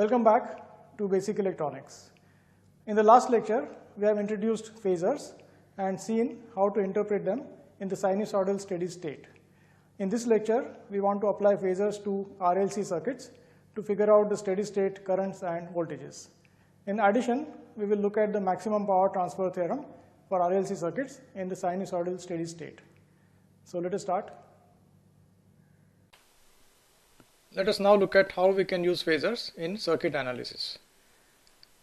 Welcome back to Basic Electronics. In the last lecture, we have introduced phasors and seen how to interpret them in the sinusoidal steady state. In this lecture, we want to apply phasors to RLC circuits to figure out the steady state currents and voltages. In addition, we will look at the maximum power transfer theorem for RLC circuits in the sinusoidal steady state. So let us start. Let us now look at how we can use phasors in circuit analysis.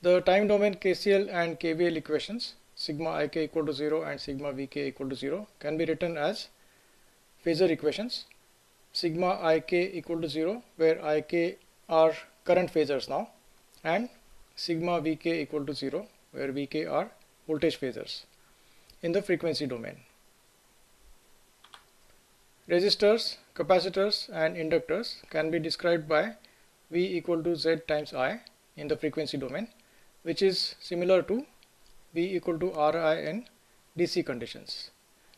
The time domain KCL and KVL equations, sigma ik equal to 0 and sigma vk equal to 0, can be written as phasor equations. Sigma ik equal to 0, where ik are current phasors now, and sigma vk equal to 0, where vk are voltage phasors in the frequency domain. Resistors, capacitors and inductors can be described by V equal to Z times I in the frequency domain, which is similar to V equal to Ri in DC conditions.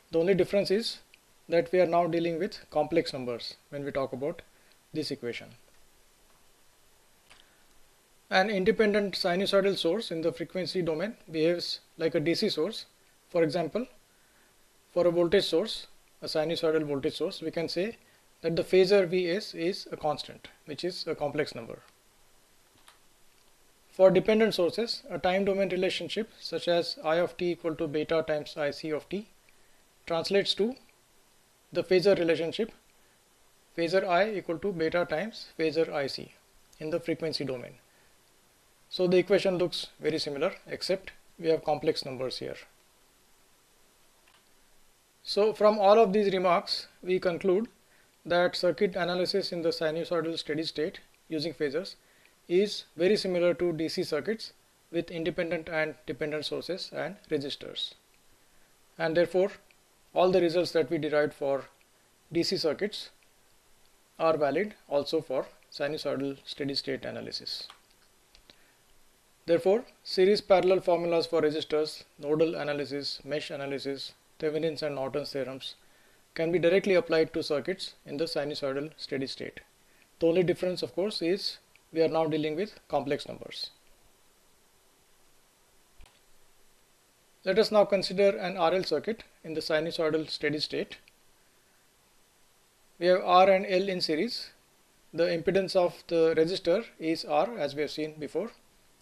The only difference is that we are now dealing with complex numbers when we talk about this equation. An independent sinusoidal source in the frequency domain behaves like a DC source. For example, for a voltage source, a sinusoidal voltage source, we can say that the phasor Vs is a constant, which is a complex number. For dependent sources, a time domain relationship such as I of t equal to beta times Ic of t translates to the phasor relationship phasor I equal to beta times phasor Ic in the frequency domain. So the equation looks very similar, except we have complex numbers here. So from all of these remarks, we conclude that circuit analysis in the sinusoidal steady state using phasors is very similar to DC circuits with independent and dependent sources and resistors. And therefore, all the results that we derived for DC circuits are valid also for sinusoidal steady state analysis. Therefore, series parallel formulas for resistors, nodal analysis, mesh analysis, Thevenin's and Norton's theorems can be directly applied to circuits in the sinusoidal steady state. The only difference, of course, is we are now dealing with complex numbers. Let us now consider an RL circuit in the sinusoidal steady state. We have R and L in series. The impedance of the resistor is R, as we have seen before,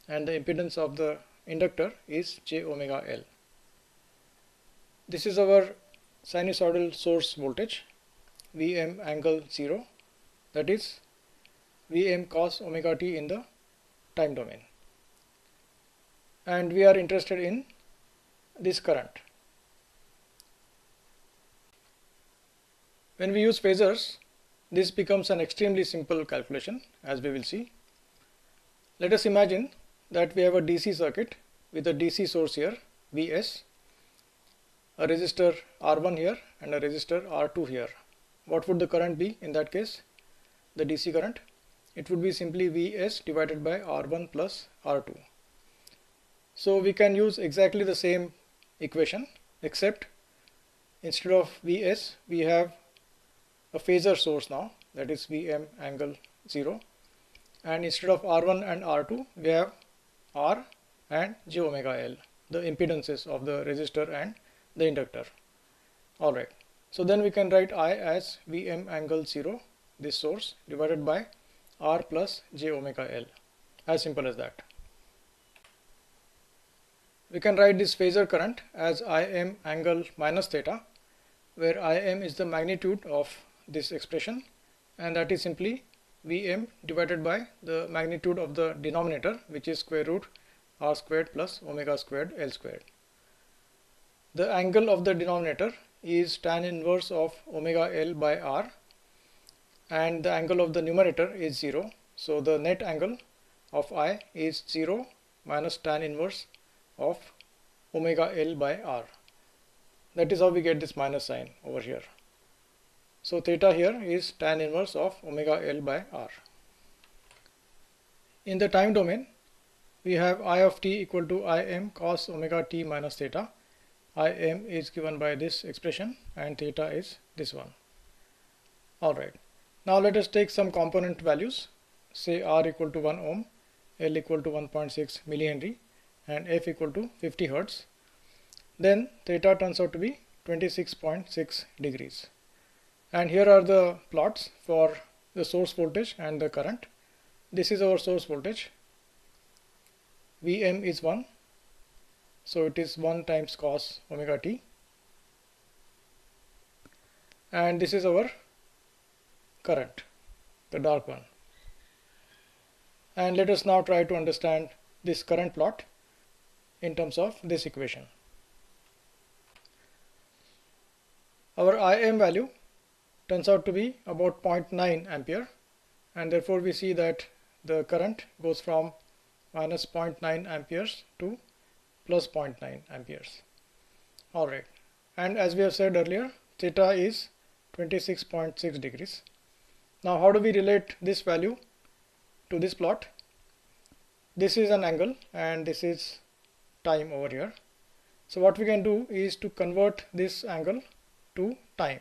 and the impedance of the inductor is j omega L. This is our sinusoidal source voltage, Vm angle 0, that is Vm cos omega t in the time domain. And we are interested in this current. When we use phasors, this becomes an extremely simple calculation, as we will see. Let us imagine that we have a DC circuit with a DC source here, Vs, a resistor R1 here and a resistor R2 here. What would the current be in that case? The DC current? It would be simply Vs divided by R1 plus R2. So we can use exactly the same equation, except instead of Vs we have a phasor source now, that is Vm angle 0, and instead of R1 and R2 we have R and j omega L, the impedances of the resistor and the inductor. Alright, so then we can write I as Vm angle 0, this source, divided by R plus j omega L, as simple as that. We can write this phasor current as Im angle minus theta, where Im is the magnitude of this expression, and that is simply Vm divided by the magnitude of the denominator, which is square root R squared plus omega squared L squared. The angle of the denominator is tan inverse of omega L by R, and the angle of the numerator is 0. So the net angle of I is 0 minus tan inverse of omega L by R. That is how we get this minus sign over here. So theta here is tan inverse of omega L by R. In the time domain, we have I of t equal to Im cos omega t minus theta. Im is given by this expression and theta is this one. Alright, now let us take some component values, say R equal to 1 ohm L equal to 1.6 millihenry and f equal to 50 hertz, then theta turns out to be 26.6 degrees. And here are the plots for the source voltage and the current. This is our source voltage. Vm is 1, so it is 1 times cos omega t. And this is our current, the dark one. And let us now try to understand this current plot in terms of this equation. Our Im value turns out to be about 0.9 ampere, and therefore we see that the current goes from minus 0.9 amperes to plus 0.9 amperes. Alright, and as we have said earlier, theta is 26.6 degrees. Now how do we relate this value to this plot? This is an angle and this is time over here. So what we can do is to convert this angle to time.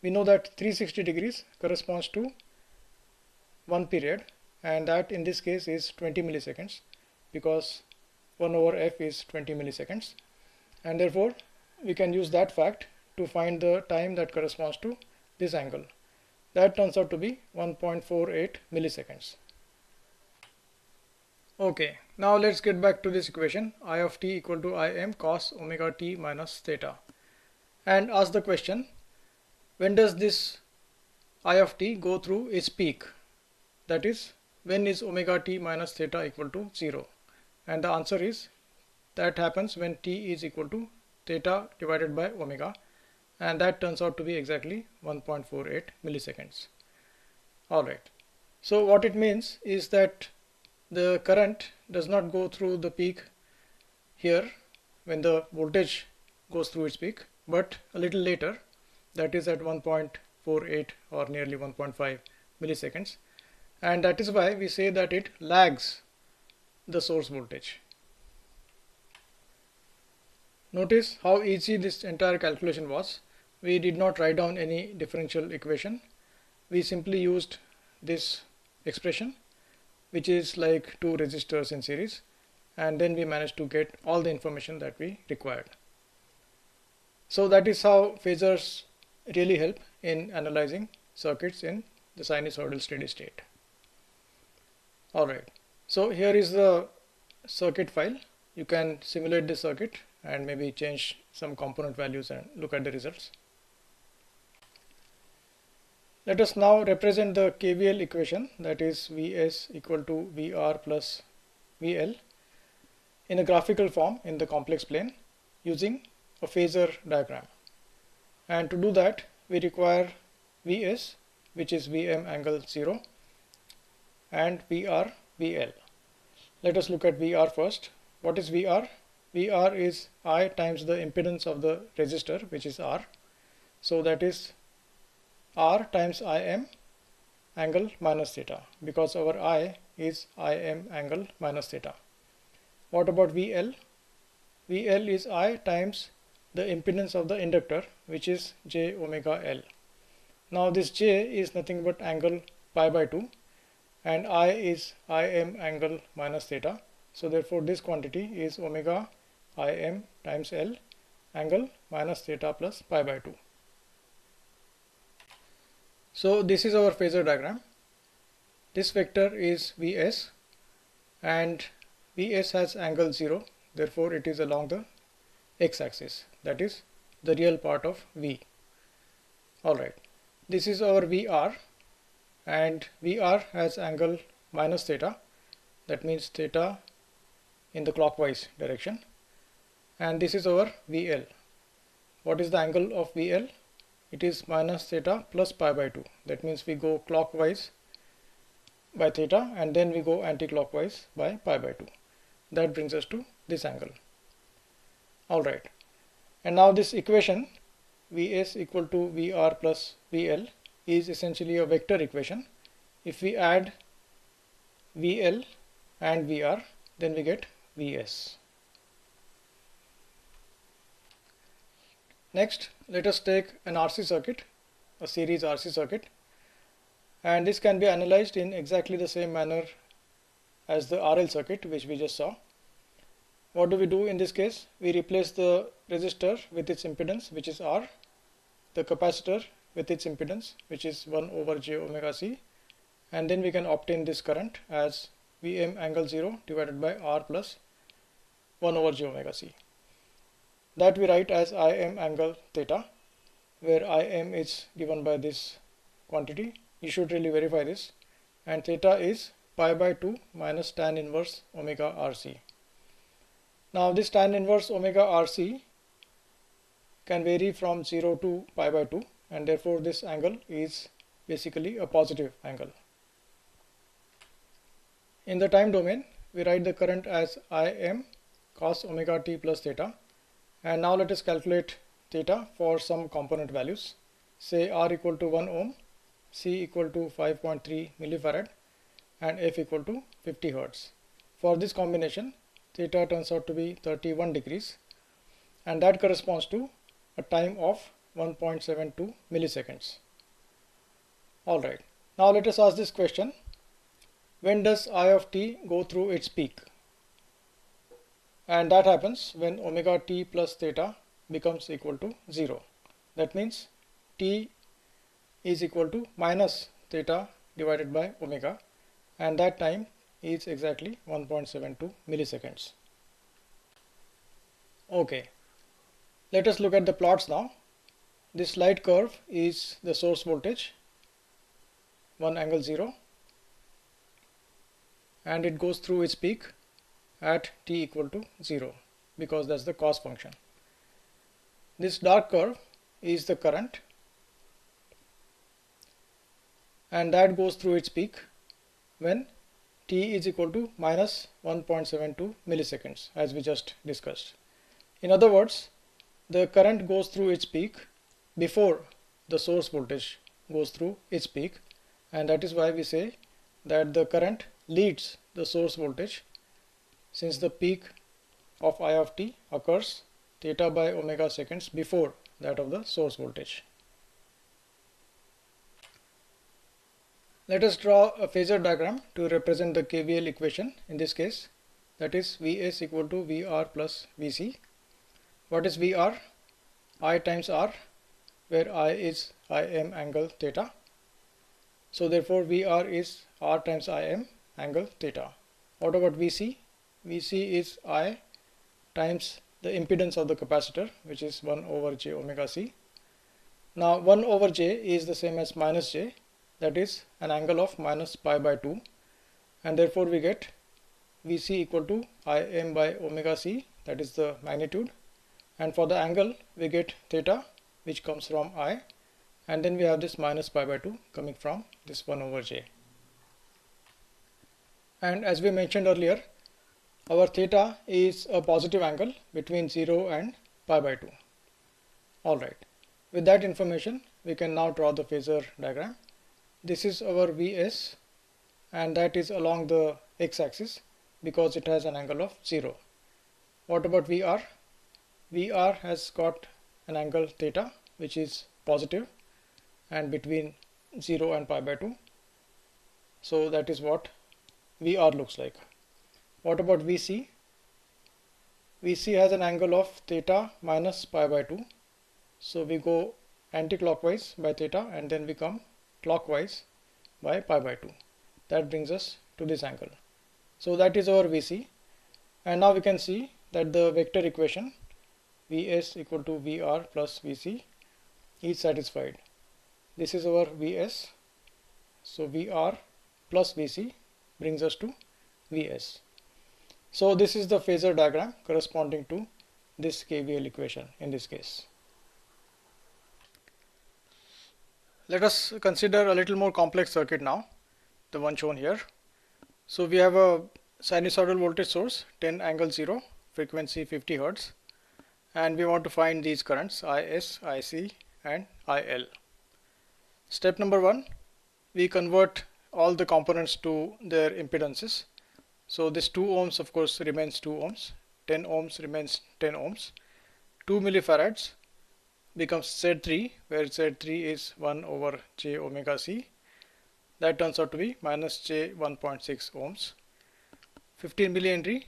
We know that 360 degrees corresponds to 1 period, and that in this case is 20 milliseconds, because 1 over f is 20 milliseconds, and therefore we can use that fact to find the time that corresponds to this angle. That turns out to be 1.48 milliseconds. Okay, now let's get back to this equation, I of t equal to Im cos omega t minus theta, and ask the question, when does this I of t go through its peak? That is, when is omega t minus theta equal to 0? And the answer is, that happens when t is equal to theta divided by omega, and that turns out to be exactly 1.48 milliseconds. Alright, so what it means is that the current does not go through the peak here when the voltage goes through its peak, but a little later, that is at 1.48 or nearly 1.5 milliseconds, and that is why we say that it lags the source voltage. Notice how easy this entire calculation was. We did not write down any differential equation. We simply used this expression, which is like two resistors in series, and then we managed to get all the information that we required. So that is how phasors really help in analyzing circuits in the sinusoidal steady state. Alright, so here is the circuit file. You can simulate the circuit and maybe change some component values and look at the results. Let us now represent the KVL equation, that is Vs equal to VR plus VL, in a graphical form in the complex plane using a phasor diagram. And to do that, we require Vs, which is Vm angle 0, and VR VL. Let us look at VR first. What is VR? VR is I times the impedance of the resistor, which is R. So that is R times Im angle minus theta, because our I is Im angle minus theta. What about VL? VL is I times the impedance of the inductor, which is j omega L. Now this j is nothing but angle pi by 2, and I is Im angle minus theta. So therefore this quantity is omega Im times L angle minus theta plus pi by 2. So this is our phasor diagram. This vector is Vs, and Vs has angle 0, therefore it is along the x-axis, that is the real part of V. Alright, this is our VR, and VR has angle minus theta, that means theta in the clockwise direction, and this is our VL. What is the angle of VL? It is minus theta plus pi by 2, that means we go clockwise by theta and then we go anti-clockwise by pi by 2. That brings us to this angle. Alright, and now this equation Vs equal to VR plus VL is essentially a vector equation. If we add VL and VR, then we get Vs. Next, let us take an RC circuit, a series RC circuit, and this can be analyzed in exactly the same manner as the RL circuit which we just saw. What do we do in this case? We replace the resistor with its impedance, which is R, the capacitor with its impedance, which is 1 over j omega c, and then we can obtain this current as Vm angle 0 divided by R plus 1 over j omega c. That we write as Im angle theta, where Im is given by this quantity. You should really verify this, and theta is pi by 2 minus tan inverse omega Rc. Now this tan inverse omega Rc can vary from 0 to pi by 2, and therefore this angle is basically a positive angle. In the time domain, we write the current as Im cos omega t plus theta, and now let us calculate theta for some component values. Say R equal to 1 ohm, C equal to 5.3 millifarad, and F equal to 50 hertz. For this combination, theta turns out to be 31 degrees, and that corresponds to a time of 1.72 milliseconds. Alright, now let us ask this question: when does I of t go through its peak? And that happens when omega t plus theta becomes equal to 0. That means t is equal to minus theta divided by omega, and that time is exactly 1.72 milliseconds. Okay, let us look at the plots now. This light curve is the source voltage, 1 angle 0, and it goes through its peak at t equal to 0 because that's the cos function. This dark curve is the current, and that goes through its peak when t is equal to minus 1.72 milliseconds, as we just discussed. In other words, the current goes through its peak before the source voltage goes through its peak, and that is why we say that the current leads the source voltage, since the peak of I of t occurs theta by omega seconds before that of the source voltage. Let us draw a phasor diagram to represent the KVL equation in this case, that is Vs equal to Vr plus Vc. What is Vr? I times R, where I is Im angle theta. So therefore Vr is R times Im angle theta. What about Vc? Vc is I times the impedance of the capacitor, which is 1 over j omega c. Now 1 over j is the same as minus j, that is an angle of minus pi by 2, and therefore we get Vc equal to Im by omega c, that is the magnitude, and for the angle we get theta, which comes from I, and then we have this minus pi by 2 coming from this 1 over j. And as we mentioned earlier, our theta is a positive angle between 0 and pi by 2. Alright, with that information we can now draw the phasor diagram. This is our Vs, and that is along the x-axis because it has an angle of 0. What about Vr? Vr has got an angle theta which is positive and between 0 and pi by 2. So that is what Vr looks like. What about Vc? Vc has an angle of theta minus pi by 2. So we go anti-clockwise by theta and then we come clockwise by pi by 2. That brings us to this angle. So that is our Vc, and now we can see that the vector equation Vs equal to Vr plus Vc is satisfied. This is our Vs, so Vr plus Vc brings us to Vs. So this is the phasor diagram corresponding to this KVL equation in this case. Let us consider a little more complex circuit now, the one shown here. So we have a sinusoidal voltage source 10 angle 0, frequency 50 Hertz, and we want to find these currents Is, Ic and Il. Step number 1, we convert all the components to their impedances. So this 2 ohms of course remains 2 ohms, 10 ohms remains 10 ohms, 2 millifarads becomes Z3, where Z3 is 1 over j omega c. That turns out to be minus j 1.6 ohms. 15 millihenry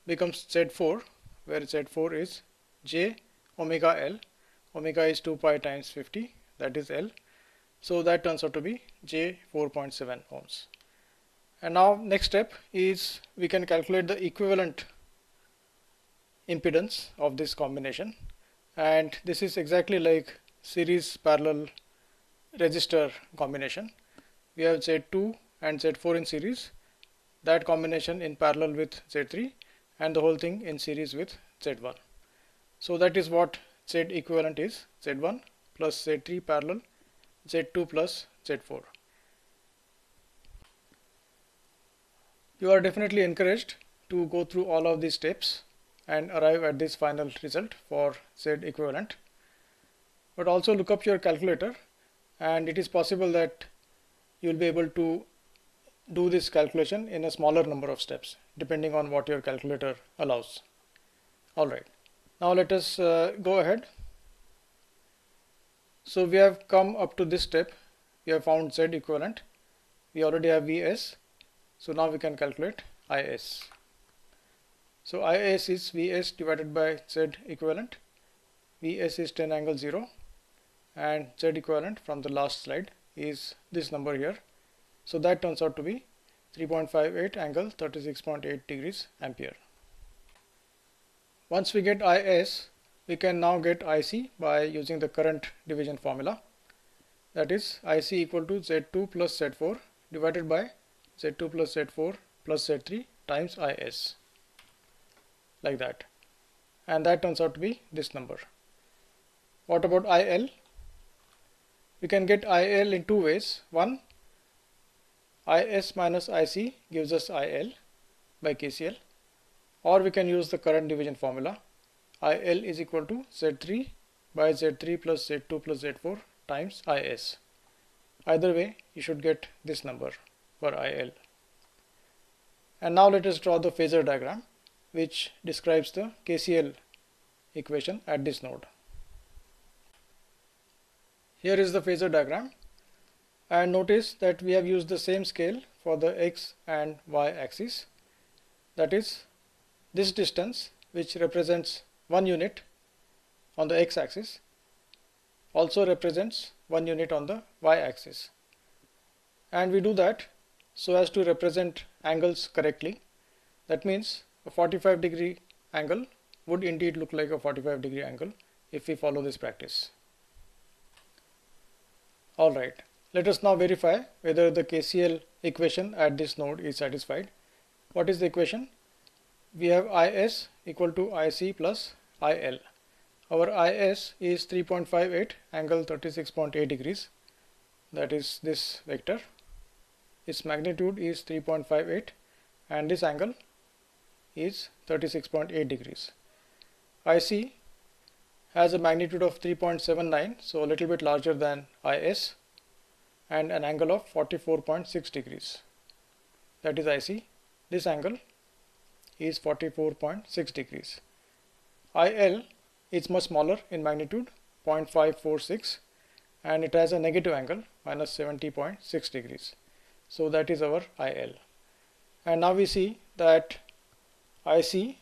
becomes Z4, where Z4 is J omega L. Omega is 2 pi times 50, that is L. So that turns out to be J 4.7 ohms. And now next step is we can calculate the equivalent impedance of this combination, and this is exactly like series parallel resistor combination. We have Z2 and Z4 in series, that combination in parallel with Z3, and the whole thing in series with Z1. So that is what Z equivalent is: Z1 plus Z3 parallel Z2 plus Z4. You are definitely encouraged to go through all of these steps and arrive at this final result for Z equivalent. But also look up your calculator, and it is possible that you will be able to do this calculation in a smaller number of steps depending on what your calculator allows. Alright, now let us go ahead. So we have come up to this step. We have found Z equivalent. We already have Vs. So now we can calculate Is. So Is is Vs divided by Z equivalent. Vs is 10 angle 0, and Z equivalent from the last slide is this number here. So that turns out to be 3.58 angle 36.8 degrees ampere. Once we get Is, we can now get Ic by using the current division formula. That is Ic equal to Z2 plus Z4 divided by Z2 plus Z4 plus Z3 times Is, like that. And that turns out to be this number. What about IL? We can get IL in two ways. One, Is minus Ic gives us IL by KCL, or we can use the current division formula. IL is equal to Z3 by Z3 plus Z2 plus Z4 times Is. Either way, you should get this number for IL. And now let us draw the phasor diagram which describes the KCL equation at this node. Here is the phasor diagram, and notice that we have used the same scale for the x and y axis. That is, this distance, which represents 1 unit on the x axis, also represents 1 unit on the y axis. And we do that so as to represent angles correctly. That means a 45-degree angle would indeed look like a 45-degree angle if we follow this practice. Alright, let us now verify whether the KCL equation at this node is satisfied. What is the equation? We have Is equal to Ic plus IL. Our Is is 3.58 angle 36.8 degrees. That is this vector. Its magnitude is 3.58 and this angle is 36.8 degrees. Ic has a magnitude of 3.79, so a little bit larger than Is, and an angle of 44.6 degrees. That is Ic. This angle is 44.6 degrees. IL is much smaller in magnitude, 0.546, and it has a negative angle, minus 70.6 degrees. So that is our IL. And now we see that Ic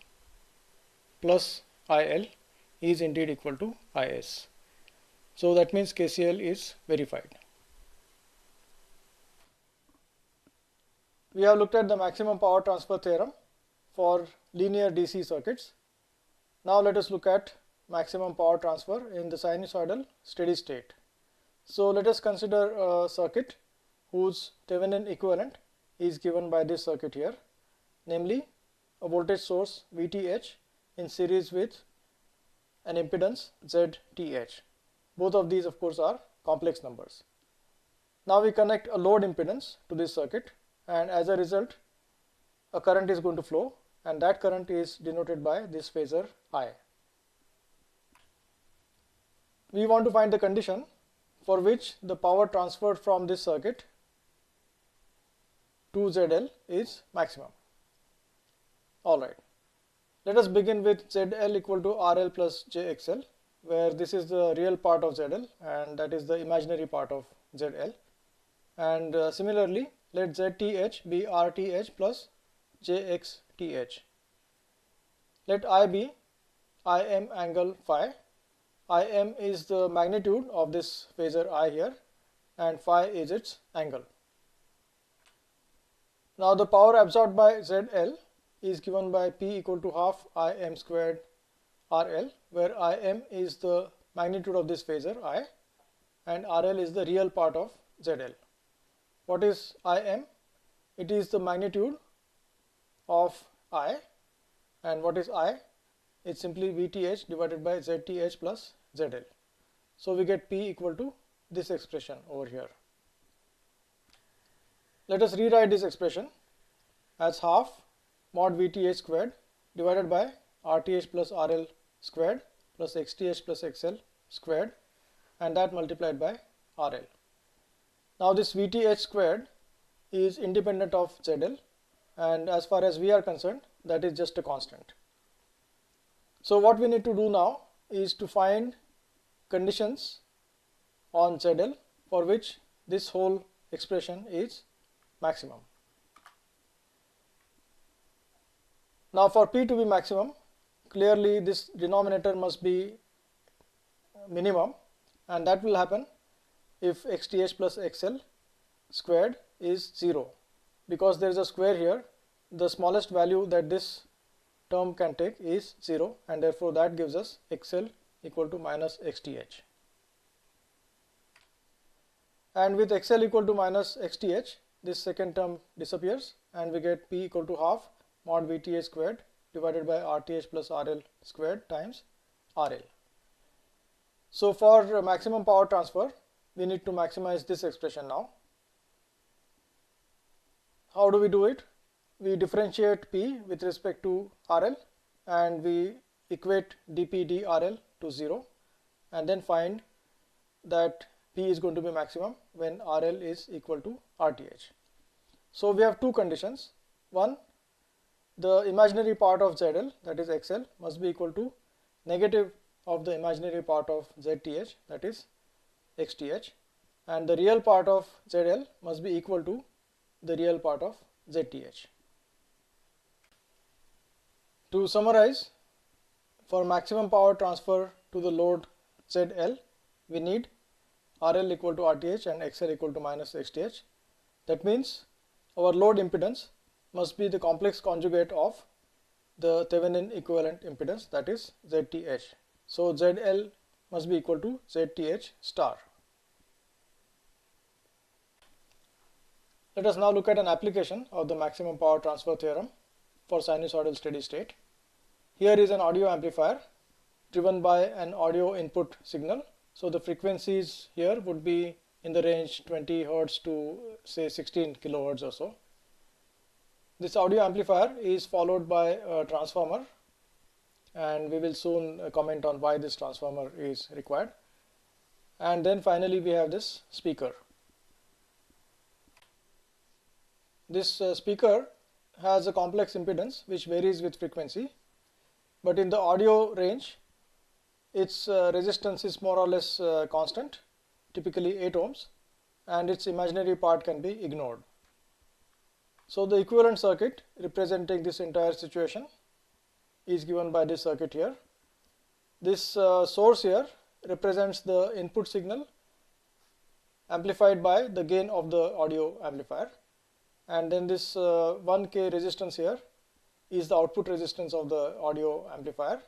plus IL is indeed equal to Is. So that means KCL is verified. We have looked at the maximum power transfer theorem for linear DC circuits. Now let us look at maximum power transfer in the sinusoidal steady state. So let us consider a circuit whose Thevenin equivalent is given by this circuit here, namely a voltage source VTH in series with an impedance ZTH. Both of these of course are complex numbers. Now we connect a load impedance to this circuit, and as a result a current is going to flow, and that current is denoted by this phasor I. We want to find the condition for which the power transferred from this circuit to ZL is maximum. Alright, let us begin with ZL equal to RL plus JXL, where this is the real part of ZL and that is the imaginary part of ZL. And similarly, let ZTH be RTH plus jxth. Let I be Im angle phi. Im is the magnitude of this phasor I here, and phi is its angle. Now the power absorbed by ZL is given by P equal to half Im squared RL, where Im is the magnitude of this phasor I and RL is the real part of ZL. What is Im? It is the magnitude of I, and what is I? It's simply VTH divided by ZTH plus ZL. So we get P equal to this expression over here. Let us rewrite this expression as half mod VTH squared divided by RTH plus RL squared plus XTH plus XL squared, and that multiplied by RL. Now this VTH squared is independent of ZL, and as far as we are concerned, that is just a constant. So what we need to do now is to find conditions on ZL for which this whole expression is maximum. Now for P to be maximum, clearly this denominator must be minimum, and that will happen if XTH plus XL squared is 0. Because there is a square here, the smallest value that this term can take is 0, and therefore that gives us XL equal to minus XTH. And with XL equal to minus XTH, this second term disappears and we get P equal to half mod VTH squared divided by RTH plus RL squared times RL. So for maximum power transfer, we need to maximize this expression now. How do we do it? We differentiate P with respect to RL and we equate dP dRL to 0, and then find that P is going to be maximum when RL is equal to RTH. So we have two conditions. One, the imaginary part of ZL, that is XL, must be equal to negative of the imaginary part of ZTH, that is XTH, and the real part of ZL must be equal to the real part of ZTH. To summarize, for maximum power transfer to the load ZL, we need RL equal to RTH and XL equal to minus XTH. That means our load impedance must be the complex conjugate of the Thevenin equivalent impedance, that is ZTH. So ZL must be equal to ZTH star. Let us now look at an application of the maximum power transfer theorem for sinusoidal steady state. Here is an audio amplifier driven by an audio input signal. So the frequencies here would be in the range 20 Hz to say 16 kHz or so. This audio amplifier is followed by a transformer, and we will soon comment on why this transformer is required. And then finally we have this speaker. This speaker has a complex impedance which varies with frequency, but in the audio range its resistance is more or less constant, typically 8 ohms, and its imaginary part can be ignored. So the equivalent circuit representing this entire situation is given by this circuit here. This source here represents the input signal amplified by the gain of the audio amplifier, and then this 1K resistance here is the output resistance of the audio amplifier,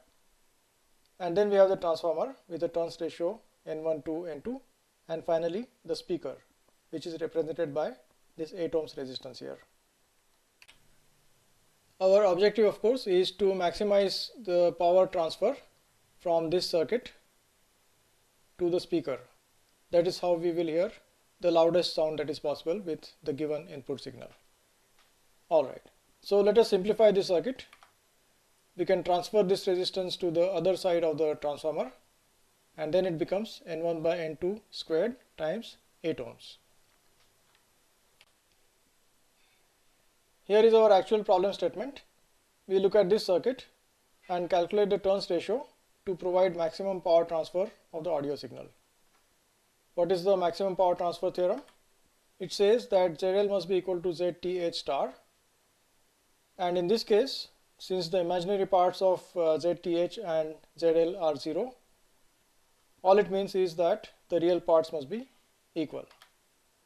and then we have the transformer with a turns ratio N1 to N2, and finally the speaker, which is represented by this 8 ohms resistance here. Our objective, of course, is to maximize the power transfer from this circuit to the speaker. That is how we will hear the loudest sound that is possible with the given input signal. Alright, so let us simplify this circuit. We can transfer this resistance to the other side of the transformer, and then it becomes N1 by N2 squared times 8 ohms. Here is our actual problem statement. We look at this circuit and calculate the turns ratio to provide maximum power transfer of the audio signal. What is the maximum power transfer theorem? It says that ZL must be equal to ZTH star, And in this case, since the imaginary parts of ZTH and ZL are 0, all it means is that the real parts must be equal.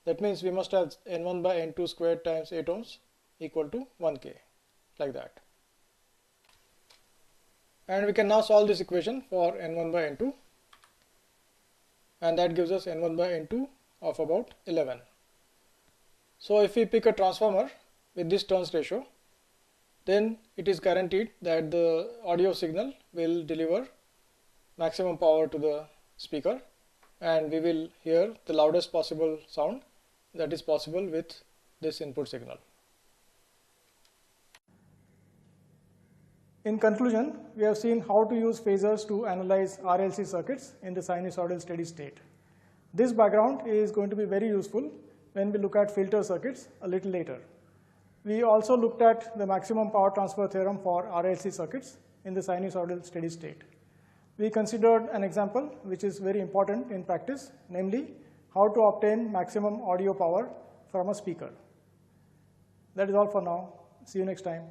That means we must have n1 by n2 squared times 8 ohms equal to 1k, like that. And we can now solve this equation for n1 by n2, and that gives us n1 by n2 of about 11. So if we pick a transformer with this turns ratio, then it is guaranteed that the audio signal will deliver maximum power to the speaker, and we will hear the loudest possible sound that is possible with this input signal. In conclusion, we have seen how to use phasors to analyze RLC circuits in the sinusoidal steady state. This background is going to be very useful when we look at filter circuits a little later. We also looked at the maximum power transfer theorem for RLC circuits in the sinusoidal steady state. We considered an example which is very important in practice, namely how to obtain maximum audio power from a speaker. That is all for now. See you next time.